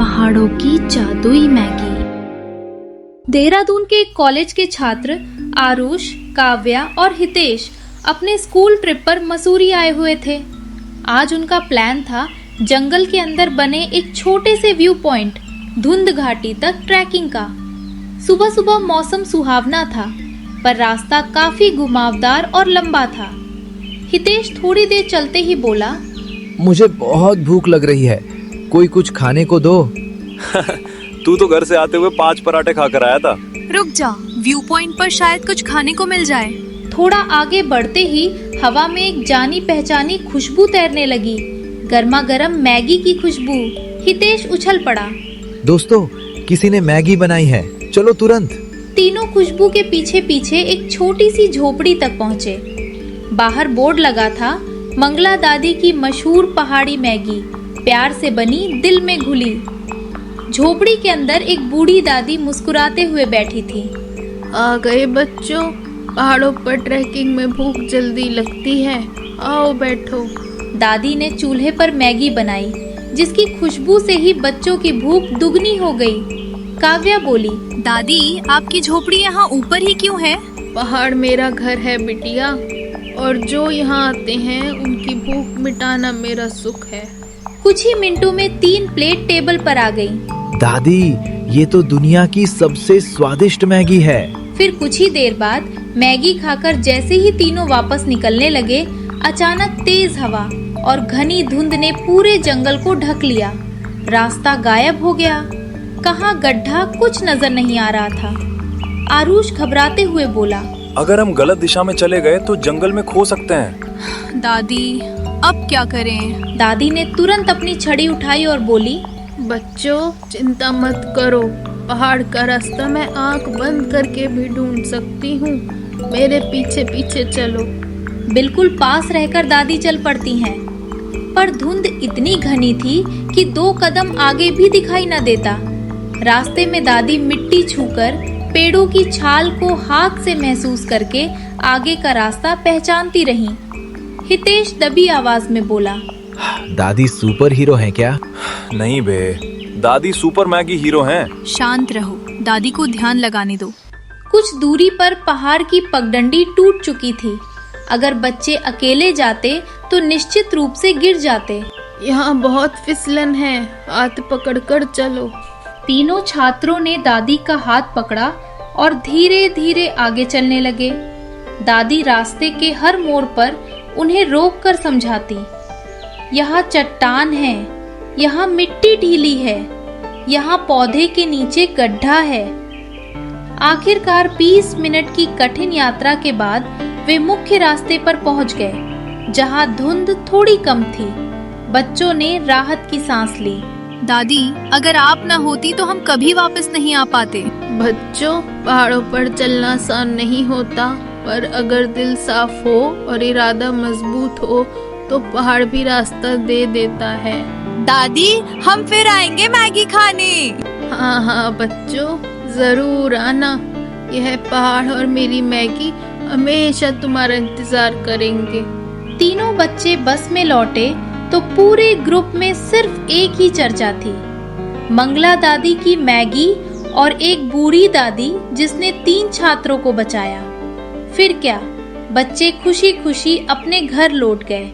पहाड़ों की जादुई मैगी। देहरादून के एक कॉलेज के छात्र आरुष, काव्या और हितेश अपने स्कूल ट्रिप पर मसूरी आए हुए थे। आज उनका प्लान था जंगल के अंदर बने एक छोटे से व्यू पॉइंट धुंध घाटी तक ट्रैकिंग का। सुबह सुबह मौसम सुहावना था, पर रास्ता काफी घुमावदार और लंबा था। हितेश थोड़ी देर चलते ही बोला, मुझे बहुत भूख लग रही है, कोई कुछ खाने को दो। तू तो घर से आते हुए 5 पराठे खाकर आया था। रुक जा, व्यू पॉइंट पर शायद कुछ खाने को मिल जाए। थोड़ा आगे बढ़ते ही हवा में एक जानी पहचानी खुशबू तैरने लगी, गर्मा गर्म मैगी की खुशबू। हितेश उछल पड़ा। दोस्तों, किसी ने मैगी बनाई है, चलो तुरंत। तीनों खुशबू के पीछे पीछे एक छोटी सी झोपड़ी तक पहुँचे। बाहर बोर्ड लगा था, मंगला दादी की मशहूर पहाड़ी मैगी, प्यार से बनी, दिल में घुली। झोपड़ी के अंदर एक बूढ़ी दादी मुस्कुराते हुए बैठी थी। आ गए बच्चों, पहाड़ों पर ट्रैकिंग में भूख जल्दी लगती है, आओ बैठो। दादी ने चूल्हे पर मैगी बनाई, जिसकी खुशबू से ही बच्चों की भूख दुगनी हो गई। काव्या बोली, दादी, आपकी झोपड़ी यहाँ ऊपर ही क्यों है? पहाड़ मेरा घर है बिटिया, और जो यहाँ आते हैं उनकी भूख मिटाना मेरा सुख है। कुछ ही मिनटों में 3 प्लेट टेबल पर आ गई। दादी, ये तो दुनिया की सबसे स्वादिष्ट मैगी है। फिर कुछ ही देर बाद मैगी खाकर जैसे ही तीनों वापस निकलने लगे, अचानक तेज हवा और घनी धुंध ने पूरे जंगल को ढक लिया। रास्ता गायब हो गया, कहाँ गड्ढा कुछ नजर नहीं आ रहा था। आरुष घबराते हुए बोला, अगर हम गलत दिशा में चले गए तो जंगल में खो सकते हैं। दादी, अब क्या करें? दादी ने तुरंत अपनी छड़ी उठाई और बोली, बच्चों, चिंता मत करो, पहाड़ का रास्ता मैं आंख बंद करके भी ढूंढ सकती हूँ, मेरे पीछे पीछे चलो। बिल्कुल पास रहकर दादी चल पड़ती हैं, पर धुंध इतनी घनी थी कि 2 कदम आगे भी दिखाई न देता। रास्ते में दादी मिट्टी छूकर, पेड़ों की छाल को हाथ से महसूस करके आगे का रास्ता पहचानती रहीं। हितेश दबी आवाज में बोला, दादी सुपर हीरो हैं क्या? नहीं बे, दादी सुपर मैगी हीरो हैं। शांत रहो, दादी को ध्यान लगाने दो। कुछ दूरी पर पहाड़ की पगडंडी टूट चुकी थी। अगर बच्चे अकेले जाते तो निश्चित रूप से गिर जाते। यहाँ बहुत फिसलन है, हाथ पकड़कर चलो। तीनों छात्रों ने दादी का हाथ पकड़ा और धीरे धीरे आगे चलने लगे। दादी रास्ते के हर मोड़ पर उन्हें रोककर समझाती, यहाँ चट्टान है, यहाँ मिट्टी ढीली है, यहाँ पौधे के नीचे गड्ढा है। आखिरकार 20 मिनट की कठिन यात्रा के बाद वे मुख्य रास्ते पर पहुंच गए, जहाँ धुंध थोड़ी कम थी। बच्चों ने राहत की सांस ली। दादी, अगर आप न होती तो हम कभी वापस नहीं आ पाते। बच्चों, पहाड़ों पर चलना आसान नहीं होता, पर अगर दिल साफ हो और इरादा मजबूत हो तो पहाड़ भी रास्ता दे देता है। दादी, हम फिर आएंगे मैगी खाने। हाँ हाँ बच्चों, जरूर आना। यह पहाड़ और मेरी मैगी हमेशा तुम्हारा इंतजार करेंगे। तीनों बच्चे बस में लौटे तो पूरे ग्रुप में सिर्फ एक ही चर्चा थी, मंगला दादी की मैगी और एक बूढ़ी दादी जिसने 3 छात्रों को बचाया। फिर क्या, बच्चे खुशी खुशी अपने घर लौट गए।